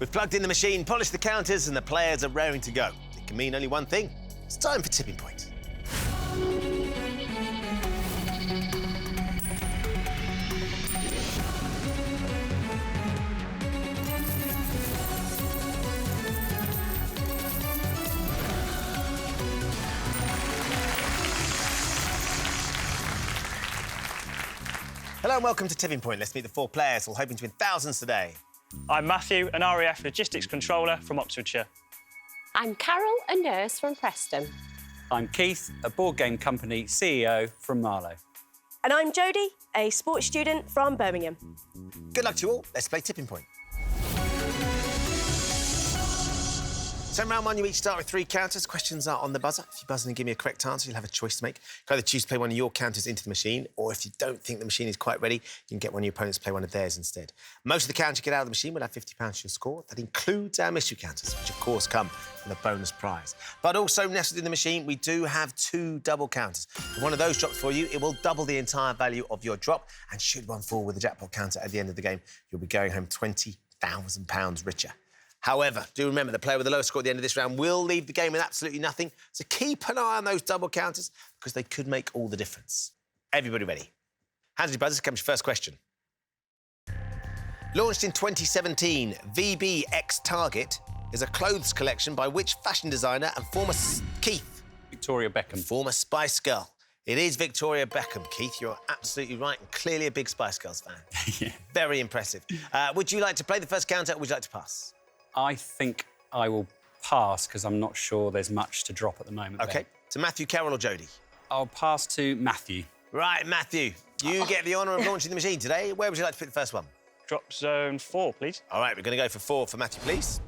We've plugged in the machine, polished the counters, and the players are raring to go. It can mean only one thing. It's time for tipping point. Hello and welcome to Tipping Point. Let's meet the four players, all hoping to win thousands today. I'm Matthew, an RAF Logistics Controller from Oxfordshire. I'm Carol, a nurse from Preston. I'm Keith, a board game company CEO from Marlow. And I'm Jodie, a sports student from Birmingham. Good luck to you all. Let's play Tipping Point. So in round one, you each start with 3 counters. Questions are on the buzzer. If you buzz in and give me a correct answer, you'll have a choice to make. You can either choose to play one of your counters into the machine, or if you don't think the machine is quite ready, you can get one of your opponents to play one of theirs instead. Most of the counters you get out of the machine will have £50 to your score. That includes our mystery counters, which of course come with a bonus prize. But also nestled in the machine, we do have 2 double counters. If one of those drops for you, it will double the entire value of your drop. And should one fall with a jackpot counter at the end of the game, you'll be going home £20,000 richer. However, do remember the player with the lowest score at the end of this round will leave the game with absolutely nothing. So keep an eye on those double counters because they could make all the difference. Everybody ready? Hands on your buzzers, comes your first question. Launched in 2017, VBX Target is a clothes collection by which fashion designer and former Keith? Victoria Beckham. Former Spice Girl. It is Victoria Beckham, Keith. You're absolutely right and clearly a big Spice Girls fan. Yeah. Very impressive. Would you like to play the first counter or would you like to pass? I think I will pass because I'm not sure there's much to drop at the moment. OK. Then. To Matthew, Carol or Jodie? I'll pass to Matthew. Right, Matthew. You get the honour of launching the machine today. Where would you like to pick the first one? Drop zone 4, please. All right, we're going to go for 4 for Matthew, please.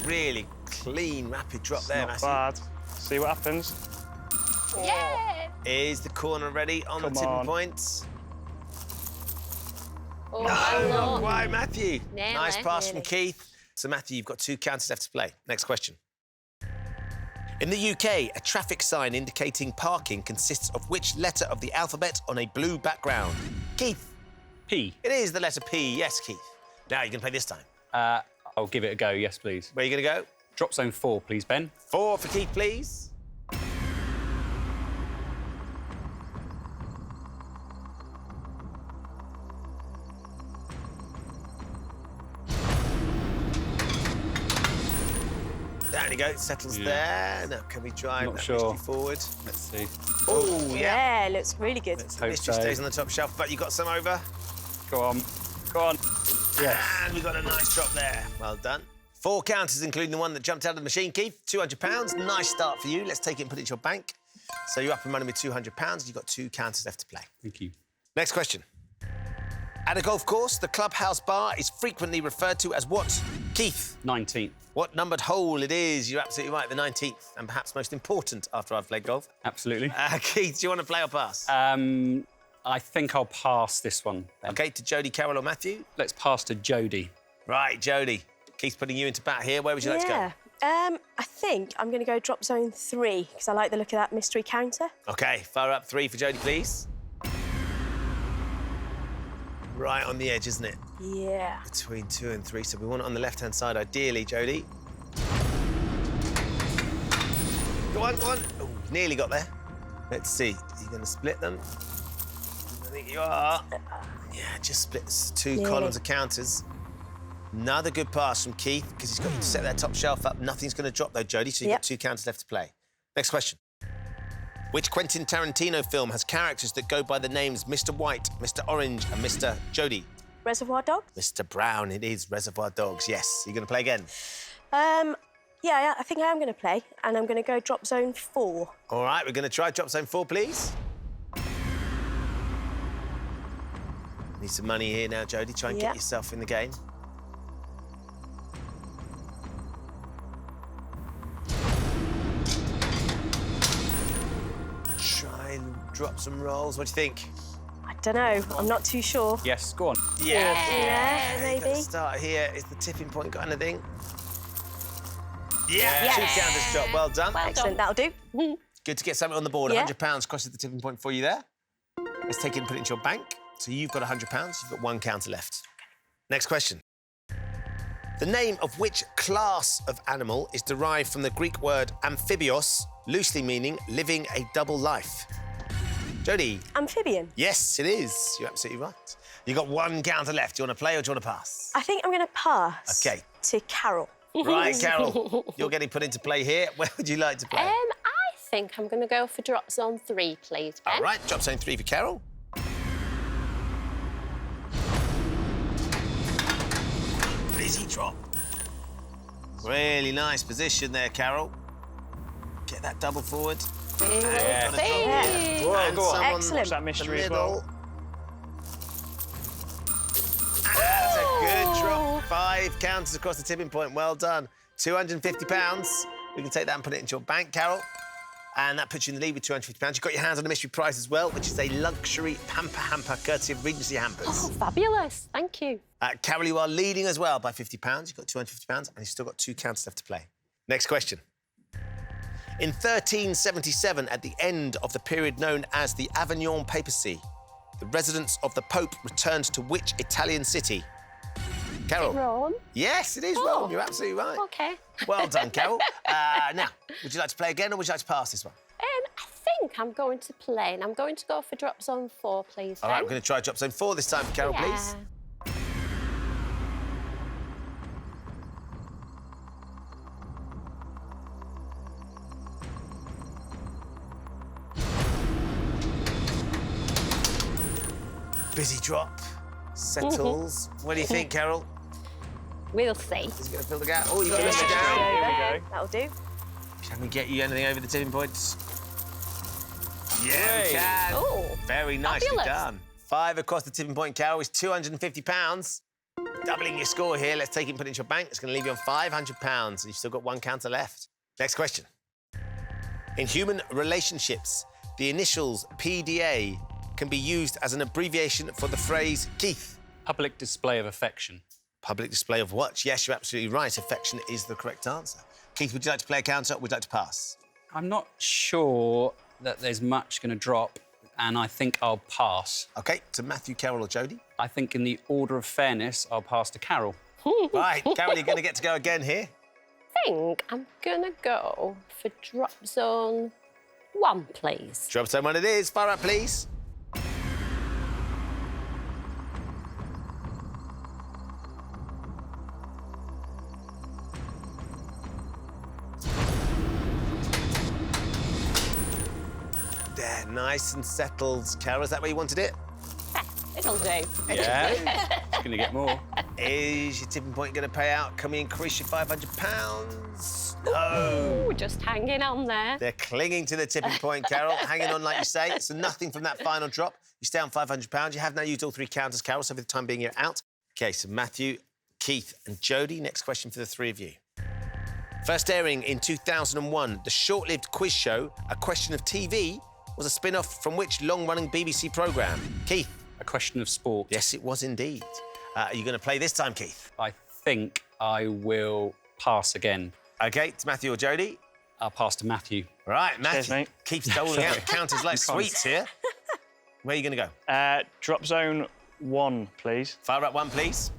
Really clean, rapid drop there, Matthew. Not bad. See what happens. Yeah! Is the corner ready on the tipping point? Oh, No, not quite, Matthew. Nearly, Nice pass from nearly. Keith. So, Matthew, you've got 2 counters left to play. Next question. In the UK, a traffic sign indicating parking consists of which letter of the alphabet on a blue background? Keith. P. It is the letter P, yes, Keith. Now you can play this time. I'll give it a go, yes, please. Where are you going to go? Drop zone 4, please, Ben. 4 for Keith, please. There you go, it settles there. Now, can we drive Not that sure. mystery forward? Let's see. Oh, yeah. Yeah, looks really good. The mystery stays on the top shelf, but you got some over. Go on. Go on. Yes. And we got a nice drop there. Well done. 4 counters, including the one that jumped out of the machine, Keith. £200. Nice start for you. Let's take it and put it in your bank. So you're up and running with £200. You've got 2 counters left to play. Thank you. Next question. At a golf course, the clubhouse bar is frequently referred to as what? Keith. 19th. What numbered hole it is? You're absolutely right, the 19th, and perhaps most important after I've played golf. Absolutely. Keith, do you want to play or pass? I think I'll pass this one, then. OK, to Jodie, Carol or Matthew? Let's pass to Jodie. Right, Jodie. Keith's putting you into bat here. Where would you like to go? I think I'm going to go drop zone 3 because I like the look of that mystery counter. OK, fire up 3 for Jodie, please. Right on the edge, isn't it? Yeah. Between 2 and 3, so we want it on the left-hand side, ideally, Jodie. Go on, go on. Oh, nearly got there. Let's see. Are you going to split them? I think you are. Yeah, just splits 2 columns of counters. Another good pass from Keith, because he's got you to set that top shelf up. Nothing's going to drop, though, Jodie, so you've got 2 counters left to play. Next question. Which Quentin Tarantino film has characters that go by the names Mr. White, Mr. Orange and Mr. Jodie? Reservoir Dogs? Mr. Brown, it is Reservoir Dogs, yes. You're going to play again? Yeah, I think I am going to play, and I'm going to go drop zone 4. All right, we're going to try drop zone 4, please. Need some money here now, Jodie. Try and get yourself in the game. Try and drop some rolls. What do you think? I don't know. I'm not too sure. Yes, go on. Yeah, You've got maybe. to start here. Is the tipping point got anything? Yeah, 2 counters drop. Well done. Well Excellent, done. that'll do. Good to get something on the board. Yeah. £100 crosses the tipping point for you there. Let's take it and put it into your bank. So you've got £100. You've got 1 counter left. Next question. The name of which class of animal is derived from the Greek word amphibios, loosely meaning living a double life? Jodie. Amphibian. Yes, it is. You're absolutely right. You've got 1 counter left. Do you want to play or do you want to pass? I think I'm going to pass. OK. To Carol. Right, Carol. You're getting put into play here. Where would you like to play? I think I'm going to go for drop zone 3, please, Ben. All right, drop zone 3 for Carol. Busy drop. Really nice position there, Carol. Get that double forward. Yeah. Whoa, go on. Excellent. Watch that mystery as well. That's a good drop. 5 counters across the tipping point. Well done. £250. We can take that and put it into your bank, Carol. And that puts you in the lead with £250. You've got your hands on the mystery prize as well, which is a luxury pamper hamper courtesy of Regency Hampers. Oh, fabulous. Thank you. Carol, you are leading as well by £50. You've got £250 and you've still got 2 counters left to play. Next question. In 1377, at the end of the period known as the Avignon Papacy, the residence of the Pope returned to which Italian city? Carol. Rome. Yes, it is Rome. You're absolutely right. OK. Well done, Carol. Now, would you like to play again or would you like to pass this one? I think I'm going to play, and I'm going to go for drop zone 4, please, All right, Ben. we're going to try drop zone 4 this time for Carol, please. Busy drop. Settles. What do you think, Carol? We'll see. Is it going to fill the gap? Oh, you've got to lift it There down. we go. That'll do. Can we get you anything over the tipping points? Yeah, we Hey. can. Oh, Very nicely fabulous. done. 5 across the tipping point, Carol, is £250. Doubling your score here. Let's take it and put it into your bank. It's going to leave you on £500, and you've still got 1 counter left. Next question. In human relationships, the initials PDA can be used as an abbreviation for the phrase Keith. Public display of affection. Public display of what? Yes, you're absolutely right. Affection is the correct answer. Keith, would you like to play a counter or would you like to pass? I'm not sure that there's much going to drop, and I think I'll pass. OK, to Matthew, Carol or Jodie. I think in the order of fairness, I'll pass to Carol. Right, Carol, you're going to get to go again here. I think I'm going to go for drop zone 1, please. Drop zone 1 it is. Fire up, please. There, nice and settled. Carol, is that where you wanted it? It'll do. Yeah, it's going to get more. Is your tipping point going to pay out? Can we increase your £500? No. Ooh, just hanging on there. They're clinging to the tipping point, Carol, hanging on like you say. So nothing from that final drop. You stay on £500. You have now used all 3 counters, Carol, so for the time being, you're out. OK, so Matthew, Keith and Jodie. Next question for the 3 of you. First airing in 2001, the short-lived quiz show, A Question of TV, was a spin-off from which long-running BBC programme? Keith. A question of sport. Yes, it was indeed. Are you going to play this time, Keith? I think I will pass again. OK, it's Matthew or Jodie. I'll pass to Matthew. Right, Matthew. Cheers, mate. Keeps doling out counters like Promise. sweets here. Where are you going to go? Drop zone 1, please. Fire up 1, please.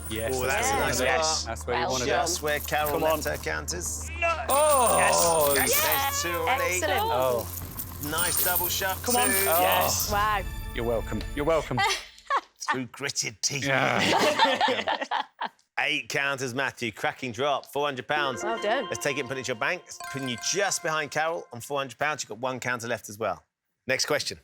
Yes. Oh, that's a nice one. Yes. start. That's where you Well want to done. go. Just where Carol Come left on. her counters. Oh! Yes, there's 2 already. Excellent. Oh, Nice double shot. Come on. Two. Yes. Wow. you're welcome. You're welcome. Through gritted teeth. Yeah. 8 counters, Matthew. Cracking drop. £400. Well done. Let's take it and put it into your bank. It's putting you just behind Carol on £400. You've got 1 counter left as well. Next question.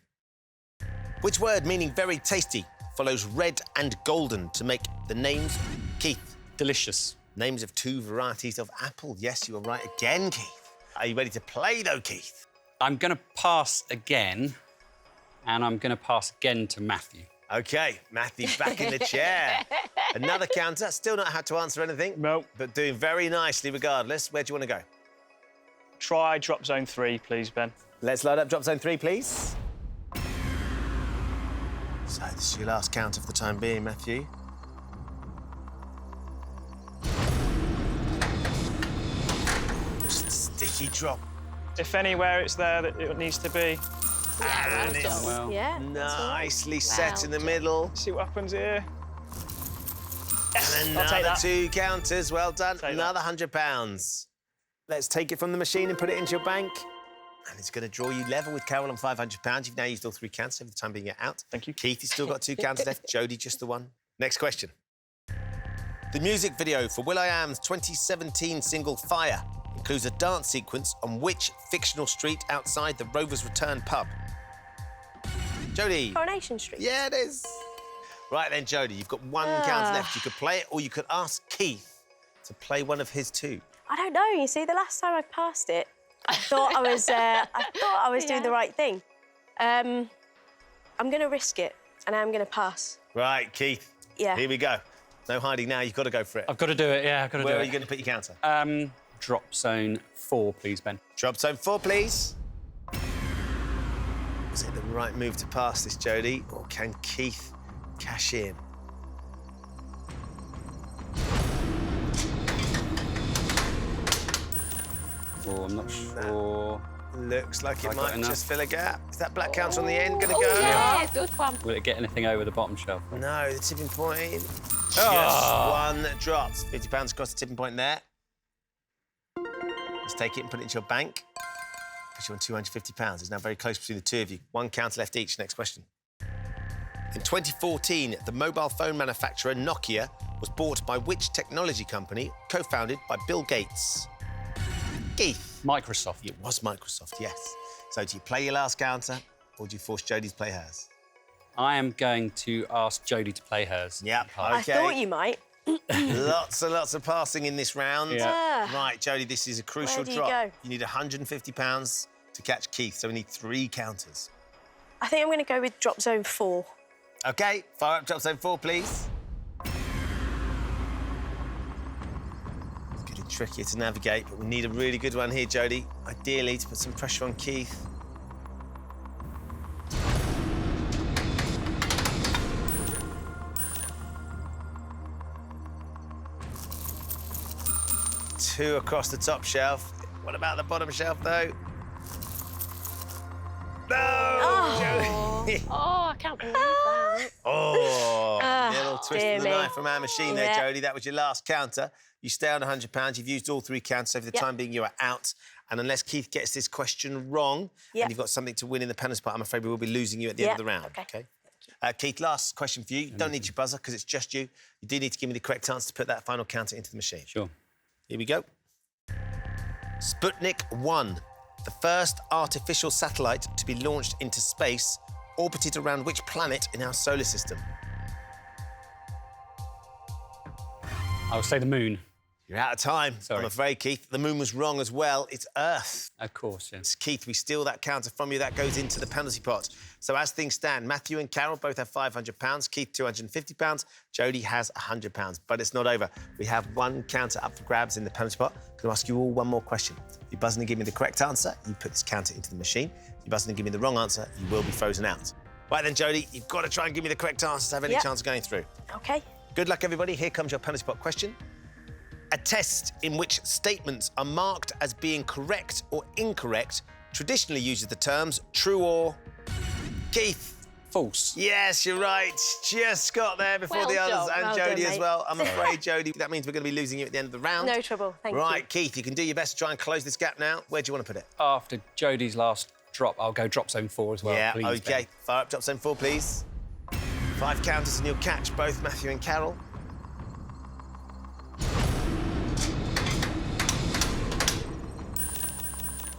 Which word meaning very tasty follows red and golden to make the names? Keith. Delicious. Names of 2 varieties of apple. Yes, you are right again, Keith. Are you ready to play, though, Keith? I'm going to pass again, and I'm going to pass again to Matthew. OK, Matthew back in the chair. Another counter. Still not had to answer anything. No. But doing very nicely regardless. Where do you want to go? Try drop zone 3, please, Ben. Let's load up drop zone 3, please. So this is your last counter for the time being, Matthew. Just a sticky drop. If anywhere it's there that it needs to be. Yeah, And it's Well, Yeah. nicely set in the Well middle. See what happens here. Yes, And I'll take another that. 2 counters. Well done. Take Another £100. Let's take it from the machine and put it into your bank. And it's going to draw you level with Carol on £500. You've now used all 3 counters. Over the time being, you're out. Thank you. Keith, you've still got 2 counters left. Jodie, just the 1. Next question. The music video for will.i.am's 2017 single Fire includes a dance sequence on which fictional street outside the Rovers Return pub? Jodie. Coronation Street. Yeah, it is. Right then, Jodie, you've got 1 counter left. You could play it, or you could ask Keith to play one of his 2. I don't know. You see, the last time I passed it, I thought I was doing the right thing. I'm going to risk it, and I'm going to pass. Right, Keith. Yeah. Here we go. No hiding now. You've got to go for it. I've got to do it, yeah, I've got to do it. Where are you going to put your counter? Drop zone 4, please, Ben. Drop zone 4, please. Was it the right move to pass this, Jodie, or can Keith cash in? Oh, I'm not sure. Looks like it I got might enough. just fill a gap. Is that black counter on the end going to go? Yeah, good one. Will it get anything over the bottom shelf? No, the tipping point. Just Oh. 1 drops. £50 across the tipping point there. Let's take it and put it into your bank. Because you want £250. It's now very close between the 2 of you. 1 counter left each. Next question. In 2014, the mobile phone manufacturer Nokia was bought by which technology company, co-founded by Bill Gates? Keith. Microsoft. It was Microsoft, yes. So do you play your last counter, or do you force Jodie to play hers? I am going to ask Jodie to play hers. Yep, I OK. thought you might. Lots and lots of passing in this round. Yeah. Right, Jodie, this is a crucial Where do you drop. go? You need £150 to catch Keith, so we need 3 counters. I think I'm going to go with drop zone 4. OK, fire up drop zone 4, please. It's getting trickier to navigate, but we need a really good one here, Jodie. Ideally, to put some pressure on Keith. Two across the top shelf. What about the bottom shelf, though? No! Jodie. Oh, I can't believe that. Oh, little twist dear of the me. knife from our machine there, Yeah. Jodie. That was your last counter. You stay on £100. You've used all 3 counters, so for the Yep. time being, you are out. And unless Keith gets this question wrong Yep. and you've got something to win in the penalty spot, I'm afraid we will be losing you at the end of the round. OK. Keith, last question for you. You don't need your buzzer because it's just you. You do need to give me the correct answer to put that final counter into the machine. Sure. Here we go. Sputnik 1, the first artificial satellite to be launched into space, orbited around which planet in our solar system? I'll say the moon. You're out of time, Sorry. I'm afraid, Keith. The moon was wrong as well. It's Earth. Of course, yes. Keith, we steal that counter from you. That goes into the penalty pot. So as things stand, Matthew and Carol both have £500. Keith, £250. Jodie has £100. But it's not over. We have 1 counter up for grabs in the penalty pot. I'm going to ask you all one more question. If you buzz in and give me the correct answer, you put this counter into the machine. If you buzz in and give me the wrong answer, you will be frozen out. Right then, Jodie, you've got to try and give me the correct answer to have any Yep. chance of going through. OK. Good luck, everybody. Here comes your penalty pot question. A test in which statements are marked as being correct or incorrect traditionally uses the terms true or... Keith. False. Yes, you're right. Just got there before Well the others, done. and Well Jodie done, as mate. well. I'm afraid, Jodie, that means we're going to be losing you at the end of the round. No trouble. Thank you. Right, Keith, you can do your best to try and close this gap now. Where do you want to put it? After Jodie's last drop, I'll go drop zone 4 as well, yeah, please, OK. Ben. Fire up drop zone 4, please. 5 counters and you'll catch both Matthew and Carol.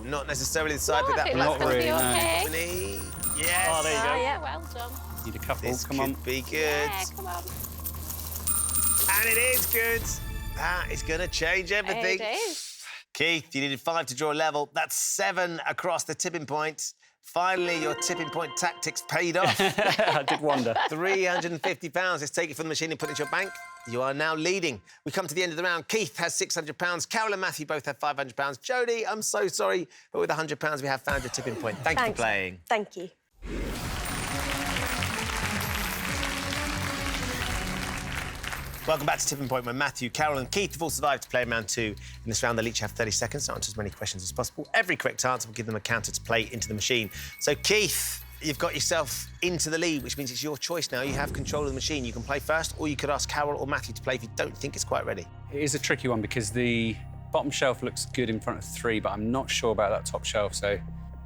Not necessarily the side No, with I that think black that's going to be really, no. OK. company. Yes. Oh, there you go. Oh, yeah, well done. Need a couple, This come could on. be good. Yeah, come on. And it is good. That is going to change everything. It is. Keith, you needed 5 to draw level. That's 7 across the tipping point. Finally, your tipping point tactics paid off. I did wonder. £350. Let's take it from the machine and put it into your bank. You are now leading. We come to the end of the round. Keith has £600. Carol and Matthew both have £500. Jodie, I'm so sorry, but with £100, we have found your tipping point. Thanks for playing. Thank you. Welcome back to Tipping Point, where Matthew, Carol and Keith have all survived to play in round 2. In this round, they'll each have 30 seconds to answer as many questions as possible. Every correct answer will give them a counter to play into the machine. So, Keith, you've got yourself into the lead, which means it's your choice now. You have control of the machine. You can play first, or you could ask Carol or Matthew to play if you don't think it's quite ready. It is a tricky one because the bottom shelf looks good in front of 3, but I'm not sure about that top shelf. So,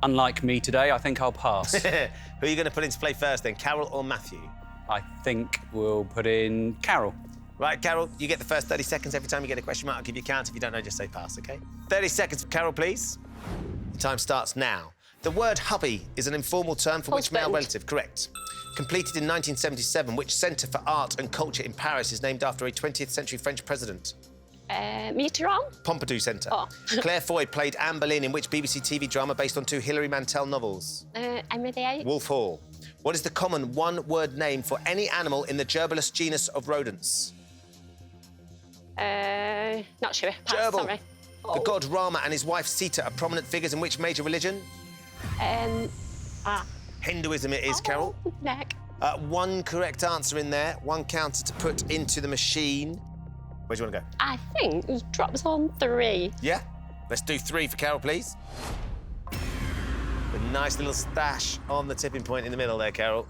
unlike me today, I think I'll pass. Who are you going to put into play first, then, Carol or Matthew? I think we'll put in Carol. Right, Carol, you get the first 30 seconds. Every time you get a question mark, I'll give you a count. If you don't know, just say pass, OK? 30 seconds for Carol, please. The time starts now. The word hubby is an informal term for which male relative? Correct. Completed in 1977, which Centre for Art and Culture in Paris is named after a 20th century French president? Mitterrand? Pompidou Centre. Oh. Claire Foy played Anne Boleyn in which BBC TV drama based on 2 Hilary Mantel novels? Amédée? Wolf Hall. What is the common one-word name for any animal in the gerbilous genus of rodents? Not sure. Pass, Gerbil. sorry. The god Rama and his wife Sita are prominent figures in which major religion? Hinduism it is, Carol. Neck. One correct answer in there, one counter to put into the machine. Where do you want to go? I think it drops on 3. Yeah? Let's do 3 for Carol, please. A nice little stash on the tipping point in the middle there, Carol.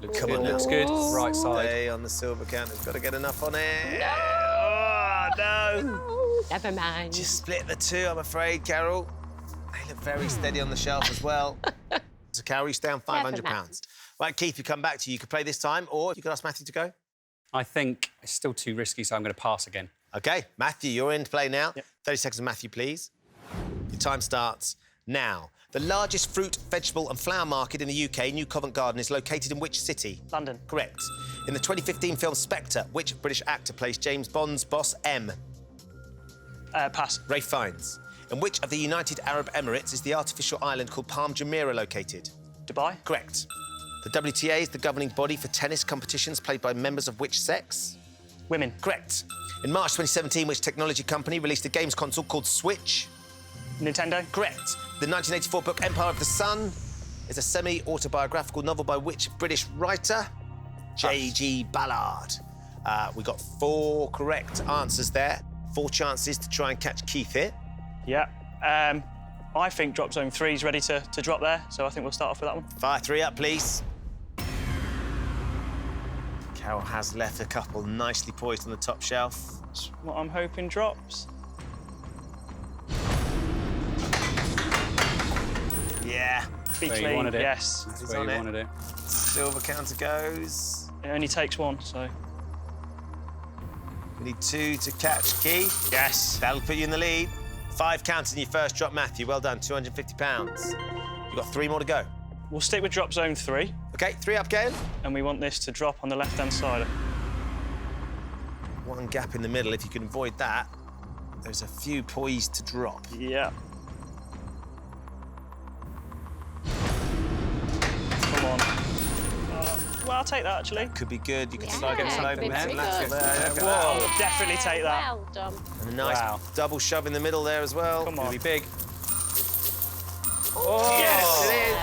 Looks Come good, on now. looks good. Right side. Stay on the silver counter's got to get enough on it. No! Oh, no! Oh, never mind. Just split the 2, I'm afraid, Carol. They look very steady on the shelf as well. So, Carol, you stay on £500. Right, Keith, we come back to you. You could play this time, or you could ask Matthew to go. I think it's still too risky, so I'm going to pass again. OK, Matthew, you're in to play now. Yep. 30 seconds of Matthew, please. Your time starts now. The largest fruit, vegetable and flower market in the UK, New Covent Garden, is located in which city? London. Correct. In the 2015 film Spectre, which British actor plays James Bond's boss M? Pass. Ralph Fiennes. In which of the United Arab Emirates is the artificial island called Palm Jumeirah located? Dubai. Correct. The WTA is the governing body for tennis competitions played by members of which sex? Women. Correct. In March 2017, which technology company released a games console called Switch? Nintendo. Correct. The 1984 book Empire of the Sun is a semi-autobiographical novel by which British writer? J.G. Ballard. We got 4 correct answers there. 4 chances to try and catch Keith here. Yeah. I think drop zone 3 is ready to drop there, so I think we'll start off with that one. Fire 3 up, please. Carol has left a couple nicely poised on the top shelf. That's what I'm hoping drops. Yeah. Be Where you clean, wanted it. yes. That's It's where on you it. wanted it. Silver counter goes. It only takes 1, so... We need 2 to catch Keith. Yes. That'll put you in the lead. 5 counters in your first drop, Matthew. Well done, £250. You've got 3 more to go. We'll stick with drop zone 3, OK, 3 up again. and we want this to drop on the left-hand side. 1 gap in the middle. If you can avoid that, there's a few poised to drop. Yeah. Come on. Well, I'll take that, actually. Could be good. You could Yeah, slide it could be over pretty Matthew good. there. Look at Whoa, that. definitely take that. Well done. And a nice Wow. double shove in the middle there as well. Come Gonna on. be big. Yes, it is.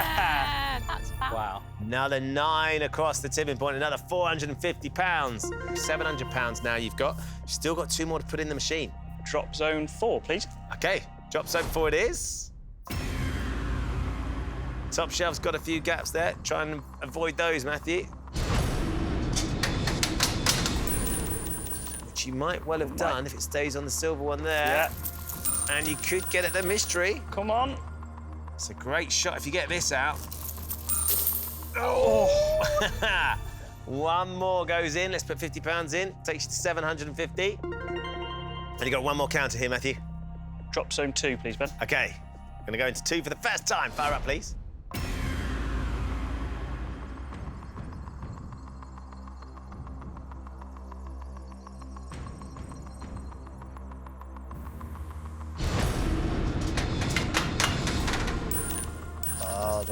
That's fab. Wow. Another 9 across the tipping point, another £450. £700 now you've got. You've still got 2 more to put in the machine. Drop zone 4, please. OK, drop zone 4 it is. Top shelf's got a few gaps there. Try and avoid those, Matthew. Which you might well have done if it stays on the silver one there. Yeah. And you could get at the mystery. Come on. It's a great shot if you get this out. Oh! 1 more goes in. Let's put £50 in. Takes you to 750. And you've got 1 more counter here, Matthew. Drop zone 2, please, Ben. OK. Going to go into 2 for the first time. Fire up, please.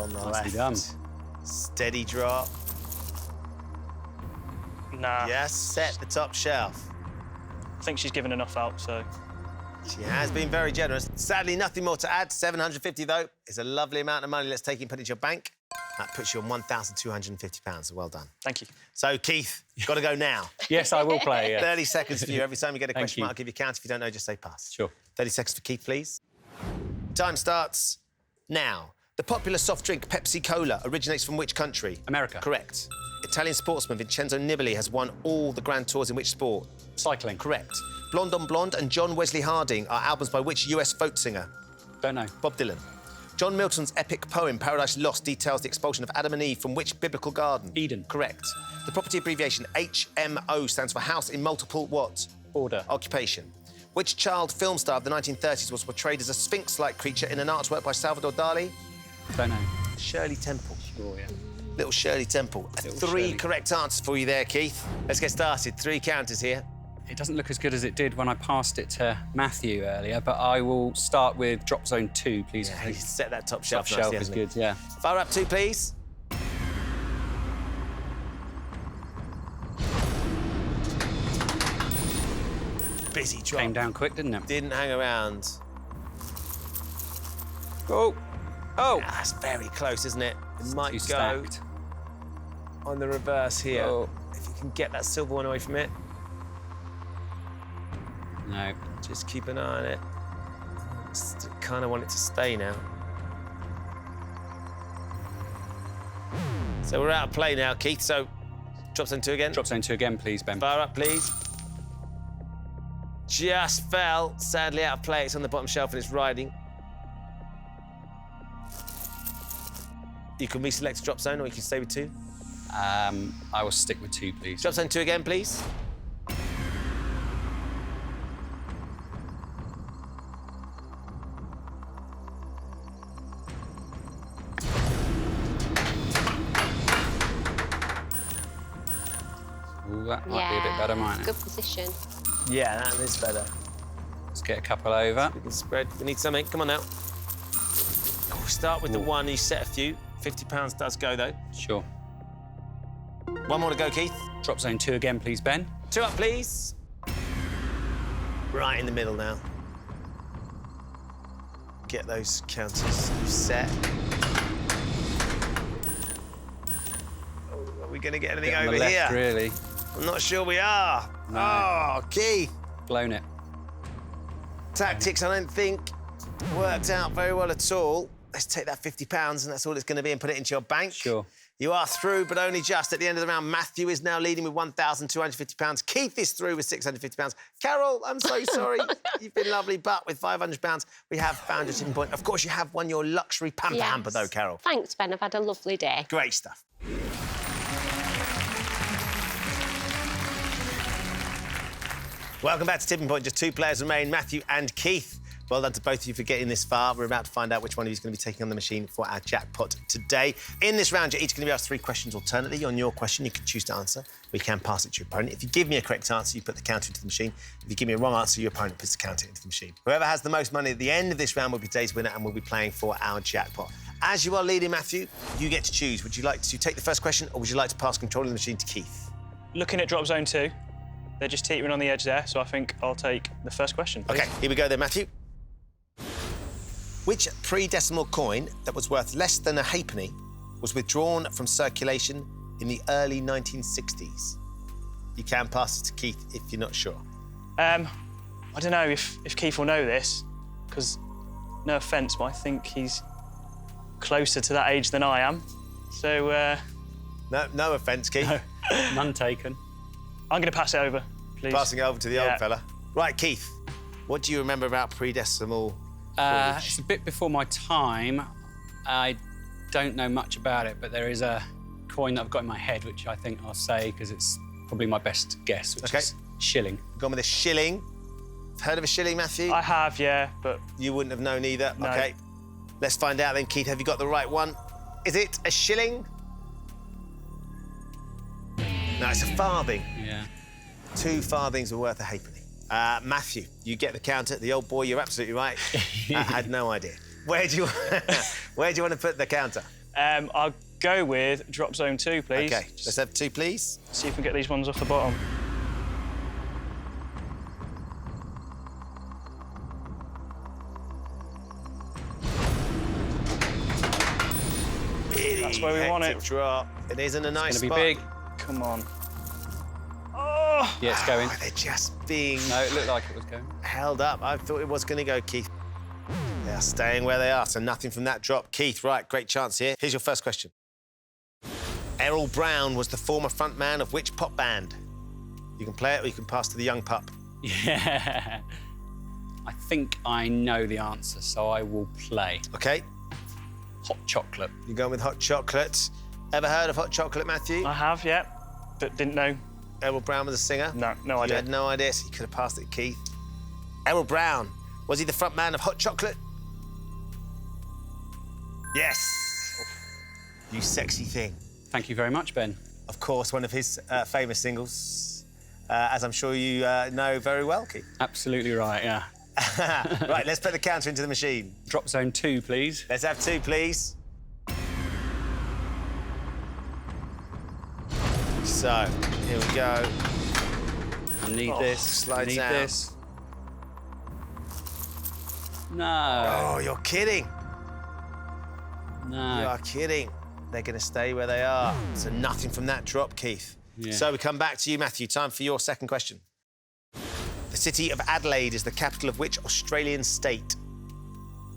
on the Nicely left. done. Steady drop. Nah. Yes, set the top shelf. I think she's given enough out, so... She has been very generous. Sadly, nothing more to add. 750, though, is a lovely amount of money. Let's take it and put it in your bank. That puts you on £1,250, so well done. Thank you. So, Keith, you've got to go now. Yes, I will play, yeah. 30 seconds for you. Every time you get a Thank question you. mark, I'll give you a count. If you don't know, just say pass. Sure. 30 seconds for Keith, please. Time starts now. The popular soft drink Pepsi Cola originates from which country? America. Correct. Italian sportsman Vincenzo Nibali has won all the Grand Tours in which sport? Cycling. Correct. Blonde on Blonde and John Wesley Harding are albums by which US folk singer? Don't know. Bob Dylan. John Milton's epic poem Paradise Lost details the expulsion of Adam and Eve from which biblical garden? Eden. Correct. The property abbreviation HMO stands for House in Multiple what? Order. Occupation. Which child film star of the 1930s was portrayed as a sphinx-like creature in an artwork by Salvador Dali? Don't know. Shirley Temple. Sure, yeah. Little Shirley Temple. Little Three Shirley. correct answers for you there, Keith. Let's get started. 3 counters here. It doesn't look as good as it did when I passed it to Matthew earlier, but I will start with drop zone 2, please. Yeah, you set that top Top shelf. shelf nicely, is hasn't it? good, yeah. Fire up 2, please. Busy drop. Came down quick, didn't it? Didn't hang around. Oh! Oh! That's very close, isn't it? It might Too go stacked. on the reverse here. Oh. If you can get that silver one away from it, No. just keep an eye on it. Kind of want it to stay now. So we're out of play now, Keith. So drop zone 2 again. Drop zone 2 again, please, Ben. Fire up, please. Just fell. Sadly out of play. It's on the bottom shelf and it's riding. You can reselect drop zone or you can stay with 2. I will stick with 2, please. Drop zone 2 again, please. Ooh, that might be a bit better, mightn't it? Good position. Yeah, that is better. Let's get a couple over. We can spread. We need something. Come on now. Oh, we'll start with the 1. You set a few. £50 does go, though. Sure. 1 more to go, Keith. Drop zone 2 again, please, Ben. 2 up, please. Right in the middle now. Get those counters set. Oh, are we going to get anything Bit on over the here? left, really. I'm not sure we are. No. Oh, Keith. Blown it. Tactics, I don't think, worked out very well at all. Let's take that £50 and that's all it's going to be and put it into your bank. Sure. You are through, but only just at the end of the round. Matthew is now leading with £1,250. Keith is through with £650. Carol, I'm so sorry. You've been lovely, but with £500, we have found your tipping point. Of course, you have won your luxury pamper hamper, though, Carol. Thanks, Ben. I've had a lovely day. Great stuff. Welcome back to Tipping Point. Just 2 players remain, Matthew and Keith. Well done to both of you for getting this far. We're about to find out which one of you is going to be taking on the machine for our jackpot today. In this round, you're each going to be asked 3 questions alternately. On your question, you can choose to answer. We can pass it to your opponent. If you give me a correct answer, you put the counter into the machine. If you give me a wrong answer, your opponent puts the counter into the machine. Whoever has the most money at the end of this round will be today's winner and will be playing for our jackpot. As you are leading, Matthew, you get to choose. Would you like to take the first question or would you like to pass control of the machine to Keith? Looking at drop zone 2, they're just teetering on the edge there, so I think I'll take the first question, please. OK, here we go then, Matthew. Which pre-decimal coin that was worth less than a halfpenny was withdrawn from circulation in the early 1960s? You can pass it to Keith if you're not sure. I don't know if Keith will know this, because, no offence, but I think he's closer to that age than I am. So, No offence, Keith. No. None taken. I'm going to pass it over, please. Passing it over to the old Yeah. fella. Right, Keith, what do you remember about pre-decimal It's a bit before my time. I don't know much about it, but there is a coin that I've got in my head, which I think I'll say because it's probably my best guess, which is shilling. Gone with a shilling. Heard of a shilling, Matthew? I have, yeah, but... You wouldn't have known either. No. OK. Let's find out then, Keith. Have you got the right one? Is it a shilling? No, it's a farthing. Yeah. 2 farthings were worth a halfpenny. Matthew, you get the counter. The old boy, you're absolutely right. I had no idea. Where do you want to put the counter? I'll go with drop zone 2, please. OK, let's have 2, please. See if we can get these ones off the bottom. That's where we want it. Drop. It isn't a nice It's spot. going to be big. Come on. Oh! Yeah, it's going. They're just being No, it looked like it was going. held up. I thought it was going to go, Keith. They are staying where they are, so nothing from that drop. Keith, right, great chance here. Here's your first question. Errol Brown was the former frontman of which pop band? You can play it or you can pass to the young pup. Yeah. I think I know the answer, so I will play. OK, Hot chocolate. you're going with Hot Chocolate. Ever heard of Hot Chocolate, Matthew? I have, yeah, but didn't know. Errol Brown was a singer? No You idea. had no idea, so you could have passed it, Keith. Errol Brown, was he the frontman of Hot Chocolate? Yes. You sexy thing. Thank you very much, Ben. Of course, one of his famous singles, as I'm sure you know very well, Keith. Absolutely right, yeah. Right, let's put the counter into the machine. Drop zone 2, please. Let's have 2, please. So, here we go. I need this. slides I need out. this. No. Oh, you're kidding. No. You are kidding. They're going to stay where they are. So nothing from that drop, Keith. Yeah. So we come back to you, Matthew. Time for your second question. The city of Adelaide is the capital of which Australian state?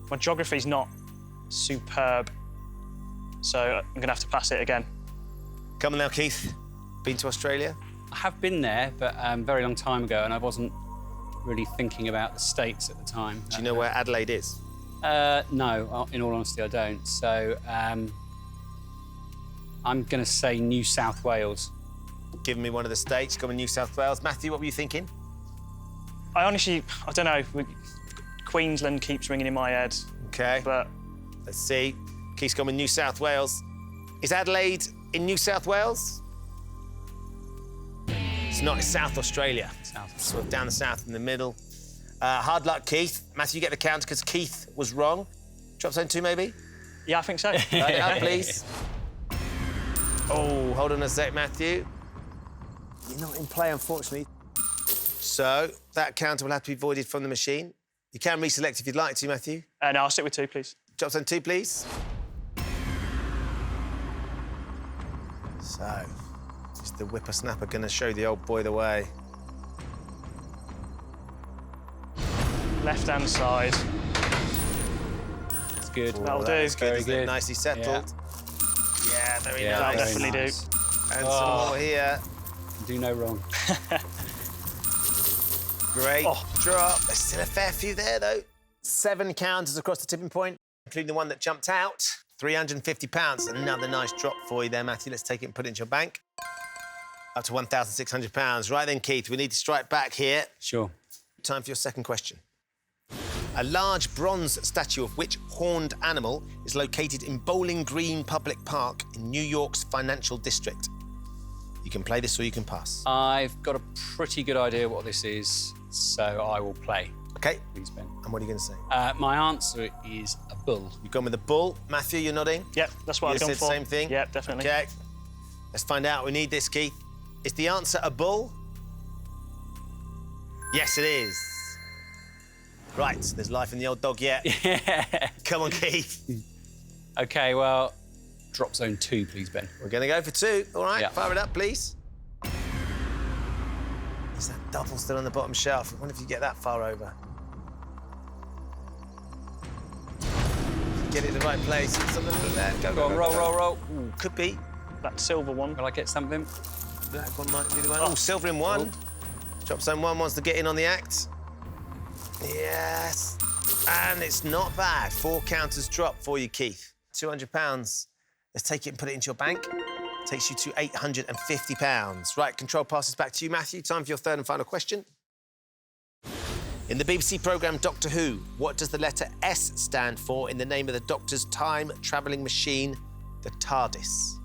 My geography's not superb, so I'm going to have to pass it again. Come on now, Keith. Been to Australia? I have been there, but very long time ago, and I wasn't really thinking about the states at the time. Do you know where Adelaide is? No, in all honesty, I don't. So I'm going to say New South Wales. Give me one of the states. Come on, New South Wales. Matthew, what were you thinking? I don't know. Queensland keeps ringing in my head, OK. but Let's see. Keith's gone with New South Wales. Is Adelaide in New South Wales? It's not. It's South Australia. South. Sort of down the south in the middle. Hard luck, Keith. Matthew, you get the counter because Keith was wrong. Drop zone 2, maybe? yeah, I think so. Light it up, please. Oh, hold on a sec, Matthew. You're not in play, unfortunately. So that counter will have to be voided from the machine. You can reselect if you'd like to, Matthew. No, I'll stick with 2, please. Drop zone 2, please. So, is the whippersnapper going to show the old boy the way? Left-hand side. It's good. That'll do. That's good, Very isn't it? good. Nicely settled. Yeah, very Yeah, That'll nice. definitely nice. do. And some more here. Do no wrong. Great Oh. drop. There's still a fair few there, though. 7 counters across the tipping point, including the one that jumped out. £350. Another nice drop for you there, Matthew. Let's take it and put it into your bank. Up to £1,600. Right then, Keith, we need to strike back here. Sure. Time for your second question. A large bronze statue of which horned animal is located in Bowling Green Public Park in New York's financial district? You can play this or you can pass. I've got a pretty good idea what this is, so I will play. OK, Please, Ben. and what are you going to say? My answer is a bull. You've gone with the bull. Matthew, you're nodding? Yep, that's what You I've gone said for. same thing? Yep, definitely. OK. Let's find out. We need this, Keith. Is the answer a bull? Yes, it is. Right, there's life in the old dog yet. Yeah. Come on, Keith. OK, well, drop zone 2, please, Ben. We're going to go for 2. All right, Yeah. fire it up, please. Is that double still on the bottom shelf? I wonder if you get that far over. Get it in the right place. Something like that. Go, Go on, roll, roll, roll. Ooh, could be. That silver one. Will I get something? Black one might be the one. Oh, silver in 1. Drop zone 1 wants to get in on the act. Yes. And it's not bad. 4 counters drop for you, Keith. £200. Let's take it and put it into your bank. Takes you to £850. Right, control passes back to you, Matthew. Time for your third and final question. In the BBC programme Doctor Who, what does the letter S stand for in the name of the Doctor's time-travelling machine, the TARDIS?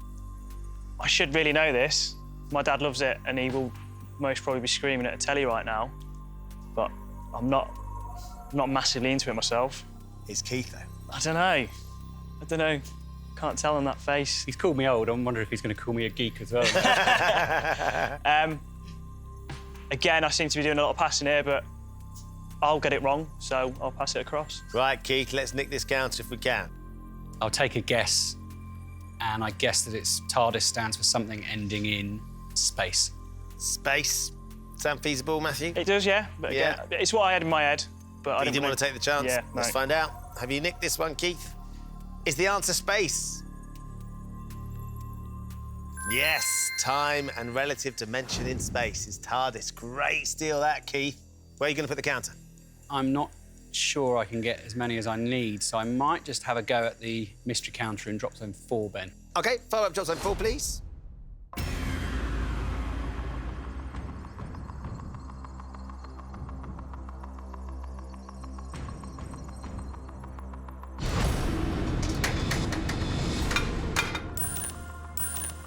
I should really know this. My dad loves it, and he will most probably be screaming at a telly right now. But I'm not massively into it myself. It's Keith, though. I don't know. Can't can't tell on that face. He's called me old. I'm wondering if he's going to call me a geek as well. Again, I seem to be doing a lot of passing here, but I'll get it wrong, so I'll pass it across. Right, Keith, let's nick this counter if we can. I'll take a guess, and I guess that it's TARDIS stands for something ending in space. Space. Sound feasible, Matthew? It does, yeah. But again, it's what I had in my head, but I didn't want to take the chance? Yeah, Let's find out. Have you nicked this one, Keith? Is the answer space? Yes, time and relative dimension in space is TARDIS. Great steal that, Keith. Where are you going to put the counter? I'm not sure I can get as many as I need, so I might just have a go at the mystery counter in drop zone 4, Ben. OK, follow up drop zone 4, please.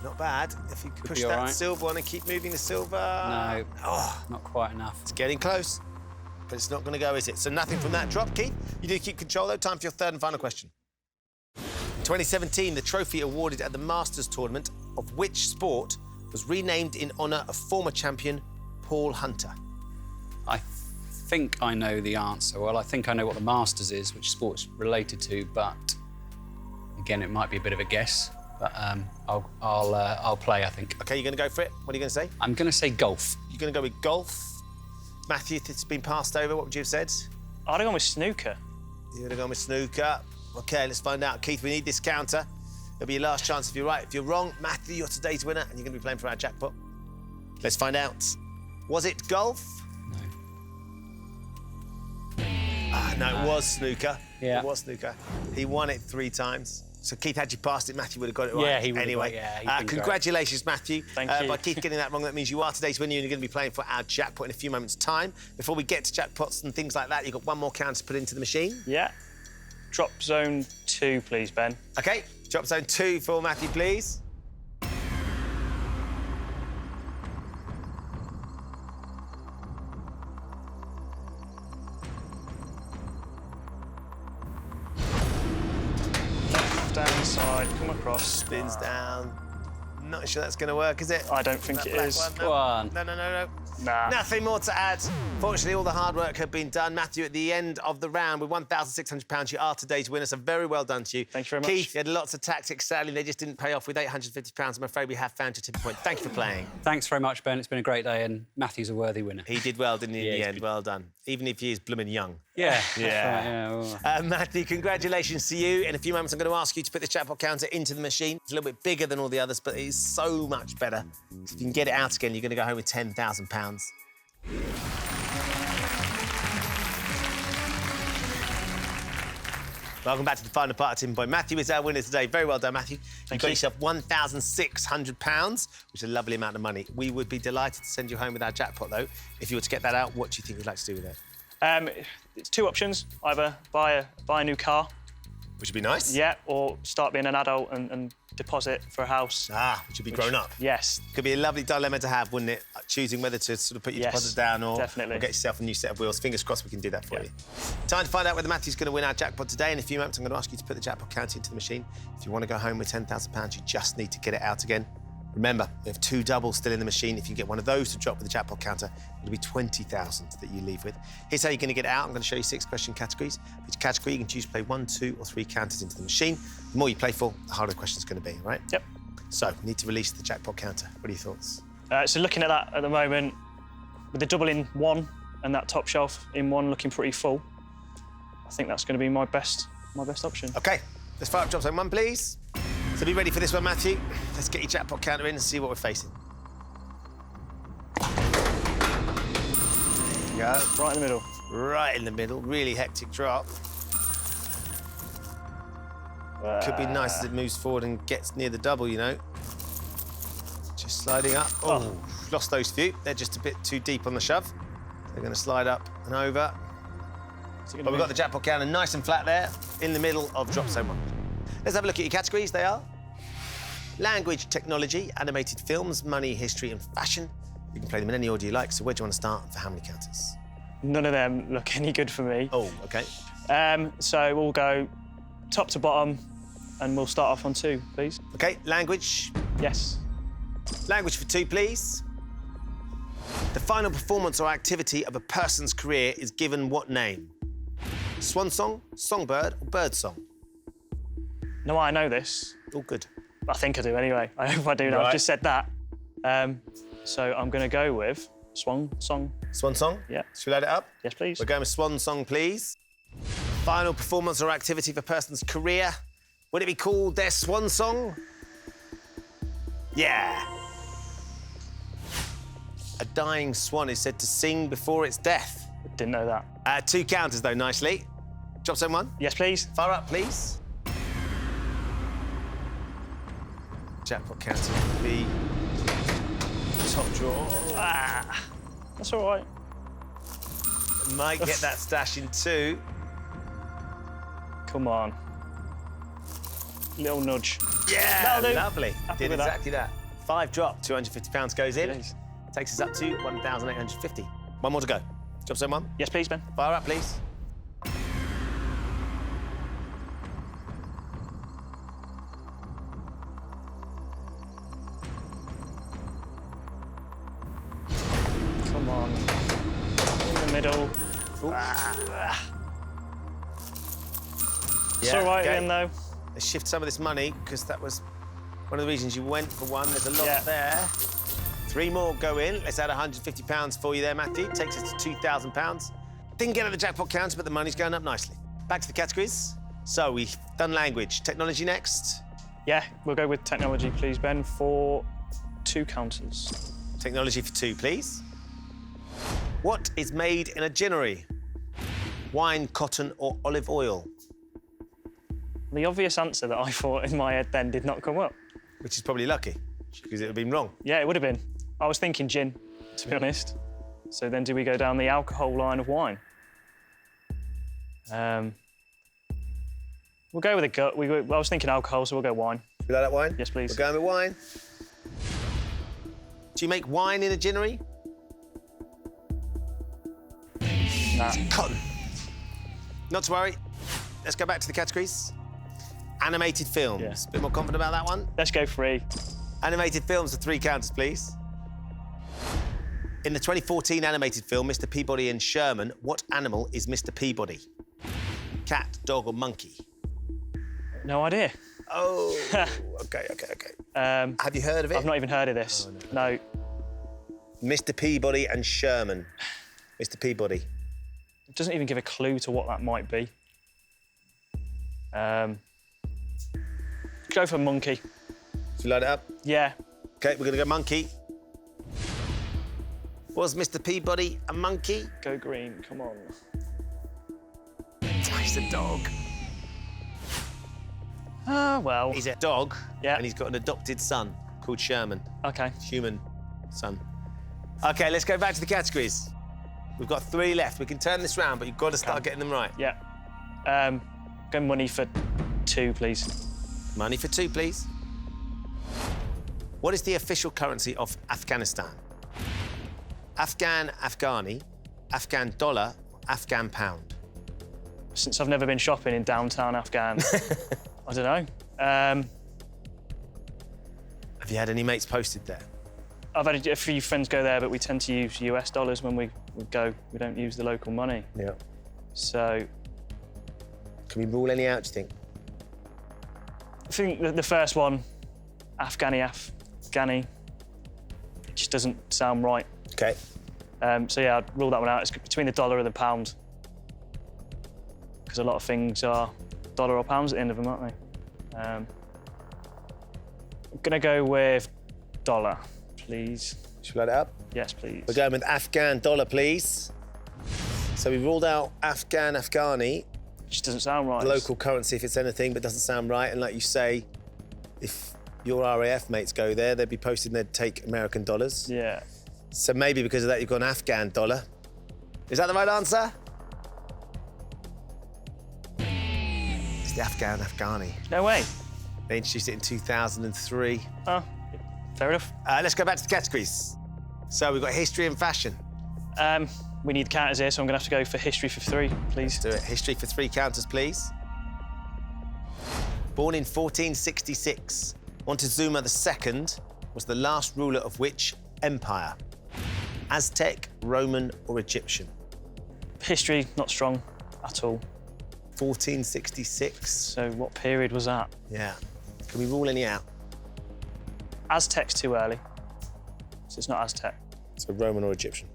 Not bad. If you push that silver one and keep moving the silver... No, not quite enough. It's getting close, but it's not going to go, is it? So nothing from that drop, Keith. You do keep control, though. Time for your third and final question. 2017, the trophy awarded at the Masters tournament of which sport was renamed in honour of former champion Paul Hunter? I think I know the answer. Well, I think I know what the Masters is, which sport's related to, but again, it might be a bit of a guess. But I'll play, I think. OK, you're going to go for it? What are you going to say? I'm going to say golf. You're going to go with golf? Matthew, if it's been passed over, what would you have said? I'd have gone with snooker. You would have gone with snooker. OK, let's find out. Keith, we need this counter. It'll be your last chance if you're right. If you're wrong, Matthew, you're today's winner, and you're going to be playing for our jackpot. Let's find out. Was it golf? No. No, it was snooker. Yeah. It was snooker. He won it 3 times. So Keith, had you passed it, Matthew would have got it right. Yeah, he would anyway, have got it. Yeah, congratulations, Matthew. Thank you. By Keith getting that wrong, that means you are today's winner and you're going to be playing for our jackpot in a few moments' time. Before we get to jackpots and things like that, you've got one more counter to put into the machine. Yeah. Drop zone 2, please, Ben. OK, drop zone 2 for Matthew, please. Down side, come across. Spins down. Not sure that's going to work, is it? I don't think it is. No. Go on. No. Nah. Nothing more to add. Fortunately, all the hard work had been done. Matthew, at the end of the round, with £1,600, you are today's winner, so very well done to you. Thank you very much. Keith, you had lots of tactics. Sadly, they just didn't pay off with £850. I'm afraid we have found your tipping point. Thank you for playing. Thanks very much, Ben. It's been a great day, and Matthew's a worthy winner. He did well, didn't he, in Yeah, the end? good. Well done. Even if he is blooming young. Yeah. Yeah. That's right, yeah. Matthew, congratulations to you. In a few moments, I'm going to ask you to put the jackpot counter into the machine. It's a little bit bigger than all the others, but it is so much better. If you can get it out again, you're going to go home with £10,000. Welcome back to the final part of Tipping Point. Matthew is our winner today. Very well done, Matthew. Thank You've you. got yourself £1,600, which is a lovely amount of money. We would be delighted to send you home with our jackpot, though. If you were to get that out, what do you think you'd like to do with it? It's 2 options. Either buy a new car, Which would be nice. yeah, or start being an adult and deposit for a house. Which would be grown up. Yes. Could be a lovely dilemma to have, wouldn't it? Choosing whether to sort of put your Yes, deposit down or definitely. get yourself a new set of wheels. Fingers crossed we can do that for Yeah. you. Time to find out whether Matthew's going to win our jackpot today. In a few moments, I'm going to ask you to put the jackpot counter into the machine. If you want to go home with £10,000, you just need to get it out again. Remember, we have 2 doubles still in the machine. If you get one of those to drop with the jackpot counter, it'll be 20,000 that you leave with. Here's how you're going to get it out. I'm going to show you 6 question categories. For each category, you can choose to play 1, 2, or 3 counters into the machine. The more you play for, the harder the question's going to be, all right? Yep. So, we need to release the jackpot counter. What are your thoughts? So looking at that at the moment, with the double in 1 and that top shelf in 1 looking pretty full, I think that's going to be my best option. OK, let's fire up drop zone 1, please. So be ready for this one, Matthew. Let's get your jackpot counter in and see what we're facing. There you go. Right in the middle. Right in the middle. Really hectic drop. Could be nice as it moves forward and gets near the double, you know. Just sliding up. Oh, lost those few. They're just a bit too deep on the shove. They're going to slide up and over. But we've got the jackpot counter nice and flat there in the middle of drop zone 1. Let's have a look at your categories. They are language, technology, animated films, money, history, and fashion. You can play them in any order you like. So where do you want to start and for how many counters? None of them look any good for me. Oh, OK. So we'll go top to bottom, and we'll start off on 2, please. OK, language. Yes. Language for 2, please. The final performance or activity of a person's career is given what name? Swan song, songbird, or bird song? No, I know this. All good. I think I do anyway. I hope I do now. Right. I've just said that. So I'm going to go with swan song. Swan song? Yeah. Should we load it up? Yes, please. We're going with swan song, please. Final performance or activity of a person's career. Would it be called their swan song? Yeah. A dying swan is said to sing before its death. Didn't know that. 2 counters, though, nicely. Drop zone 1. Yes, please. Fire up, please. Jackpot counter will be top draw. That's all right. Might get that stash in 2. Come on. Little nudge. Yeah, That'll do. lovely. Happy Did with that. exactly that. 5 drop, £250 goes in. Jeez. Takes us up to 1,850. 1 more to go. Drop zone 1. Yes, please, Ben. Fire up, please. Come on. In the middle. It's all right okay. again, though. Let's shift some of this money, because that was one of the reasons you went for 1. There's a lot Yeah. there. 3 more go in. Let's add £150 for you there, Matthew. Takes us to £2,000. Didn't get at the jackpot counter, but the money's going up nicely. Back to the categories. So we've done language. Technology next. Yeah, we'll go with technology, please, Ben, for 2 counters. Technology for 2, please. What is made in a ginnery? Wine, cotton, or olive oil? The obvious answer that I thought in my head then did not come up. Which is probably lucky, because it would have been wrong. Yeah, it would have been. I was thinking gin, to be honest. So then do we go down the alcohol line of wine? We'll go with a gut. I was thinking alcohol, so we'll go wine. You like that wine? Yes, please. We're going with wine. Do you make wine in a ginnery? Nah. Cotton. Not to worry. Let's go back to the categories. Animated films. Yeah. A bit more confident about that one. Let's go 3. Animated films for 3 counters, please. In the 2014 animated film, Mr. Peabody and Sherman, what animal is Mr. Peabody? Cat, dog, or monkey? No idea. Oh, OK. Have you heard of it? I've not even heard of this. No. Mr. Peabody and Sherman. Mr. Peabody. It doesn't even give a clue to what that might be. Go for monkey. Should we load it up? Yeah. OK, we're going to go monkey. Was Mr. Peabody a monkey? Go green, come on. He's a dog. Well. He's a dog, Yeah. and he's got an adopted son called Sherman. OK. Human son. OK, let's go back to the categories. We've got 3 left. We can turn this round, but you've got to start getting them right. Yeah. Go money for 2, please. Money for 2, please. What is the official currency of Afghanistan? Afghan Afghani, Afghan dollar, Afghan pound? Since I've never been shopping in downtown Afghan, I don't know. Have you had any mates posted there? I've had a few friends go there, but we tend to use US dollars when we go. We don't use the local money. Yeah. So Can we rule any out, do you think? I think the first one, Afghani, it just doesn't sound right. OK. So yeah, I'd rule that one out. It's between the dollar and the pound. Because a lot of things are dollar or pounds at the end of them, aren't they? I'm gonna go with dollar, please. Should we load it up? Yes, please. We're going with Afghan dollar, please. So we ruled out Afghan Afghani, It just doesn't sound right. local currency if it's anything, but doesn't sound right. And like you say, if your RAF mates go there, they'd be posting they'd take American dollars. Yeah. So maybe because of that, you've gone Afghan dollar. Is that the right answer? It's the Afghan Afghani. No way. They introduced it in 2003. Oh, fair enough. Let's go back to the categories. So we've got history and fashion. We need counters here, so I'm gonna have to go for history for 3, please. Do it. History for 3 counters, please. Born in 1466, Montezuma II was the last ruler of which empire? Aztec, Roman, or Egyptian? History, not strong at all. 1466. So what period was that? Yeah. Can we rule any out? Aztec's too early. So it's not Aztec. So Roman or Egyptian?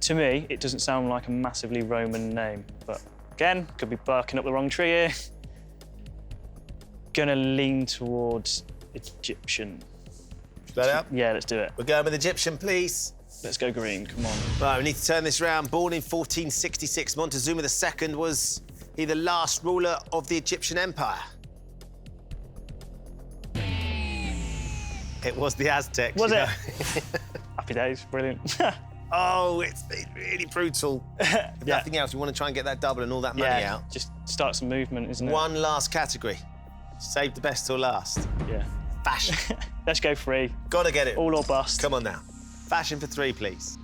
To me, it doesn't sound like a massively Roman name, but again, could be barking up the wrong tree here. Gonna lean towards Egyptian. That out? Yeah, let's do it. We're going with Egyptian, please. Let's go green, come on. Right, we need to turn this round. Born in 1466, Montezuma II was he the last ruler of the Egyptian Empire? It was the Aztecs. Was you it? know. Happy days, brilliant. Oh, it's been really brutal. If nothing else, we want to try and get that double and all that money Yeah, out. just start some movement, isn't it? One last category. Save the best till last. Yeah. Fashion. Let's go free. Gotta get it. All or bust. Come on now. Fashion for 3, please.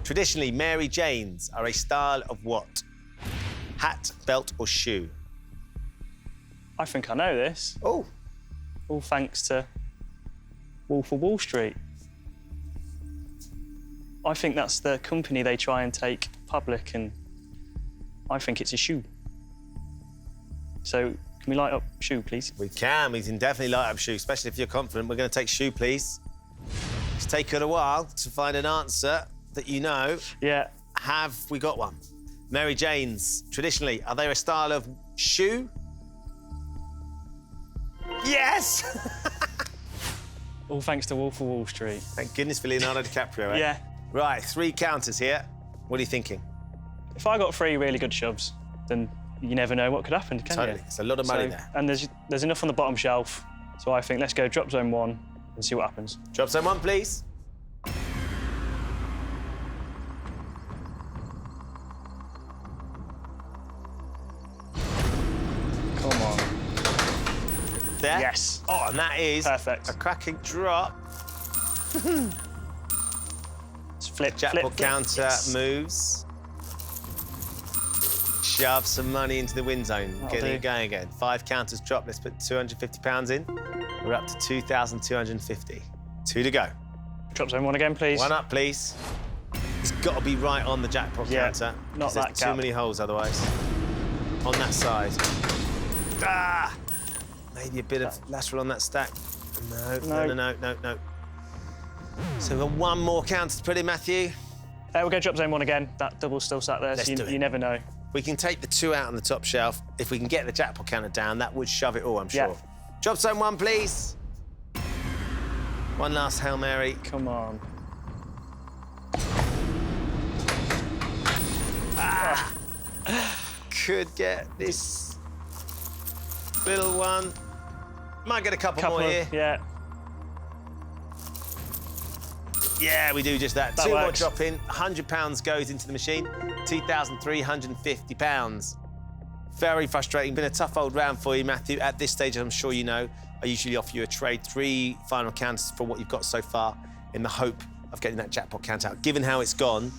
Traditionally, Mary Janes are a style of what? Hat, belt, or shoe? I think I know this. Oh. All thanks to Wolf of Wall Street. I think that's the company they try and take public, and I think it's a shoe. So can we light up shoe, please? We can definitely light up shoe, especially if you're confident. We're going to take shoe, please. It's taken a while to find an answer that you know. Yeah. Have we got one? Mary Janes, traditionally, are they a style of shoe? Yes! All thanks to Wolf of Wall Street. Thank goodness for Leonardo DiCaprio, eh? Yeah. Right, 3 counters here. What are you thinking? If I got 3 really good shoves, then you never know what could happen, can Totally. you? It's a lot of money there. And there's enough on the bottom shelf, so I think let's go drop zone 1 and see what happens. Drop zone 1, please. Come on. There? Yes. Oh, and that is Perfect. a cracking drop. Let's flip, Jackpot flip, counter yes. moves. Shove some money into the win zone. That'll Getting do. it going again. 5 counters drop. Let's put £250 in. We're up to 2,250. 2 to go. Drop zone 1 again, please. 1 up, please. It's got to be right on the jackpot Yeah, counter. not 'cause there's that too gap. many holes otherwise. On that side. Ah! Maybe a bit of lateral on that stack. No. So we've got 1 more counter to put in, Matthew. We'll go drop zone 1 again. That double's still sat there, Let's so do it. you never know. We can take the 2 out on the top shelf. If we can get the jackpot counter down, that would shove it all, I'm sure. Yeah. Drop zone 1, please. 1 last Hail Mary. Come on. Could get this little one. Might get a couple more here. Yeah. Yeah, we do just that. That 2 more works. drop in. £100 goes into the machine. £2,350. Very frustrating. Been a tough old round for you, Matthew. At this stage, I'm sure you know, I usually offer you a trade. 3 final counters for what you've got so far in the hope of getting that jackpot count out. Given how it's gone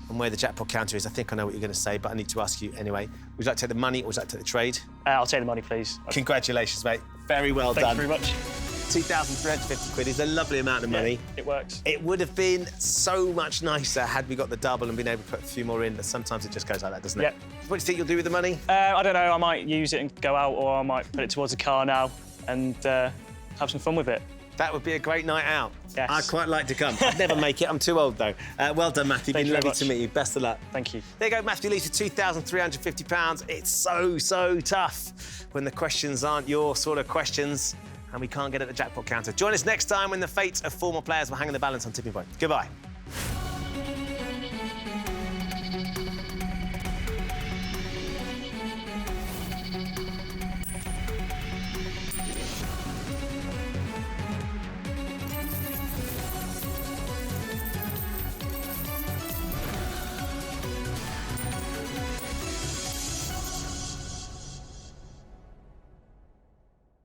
and where the jackpot counter is, I think I know what you're going to say, but I need to ask you anyway. Would you like to take the money or would you like to take the trade? I'll take the money, please. Congratulations, mate. Very well Thank done. you very much. £2,350 is a lovely amount of money. It works. It would have been so much nicer had we got the double and been able to put a few more in, but sometimes it just goes like that, doesn't it? Yep. What do you think you'll do with the money? I don't know. I might use it and go out, or I might put it towards a car now and have some fun with it. That would be a great night out. Yes. I'd quite like to come. I'd never make it. I'm too old, though. Well done, Matthew. Thank Been you very lovely much. to meet you. Best of luck. Thank you. There you go, Matthew leads to £2,350. It's so tough when the questions aren't your sort of questions and we can't get at the jackpot counter. Join us next time when the fate of former players will hang in the balance on Tipping Point. Goodbye.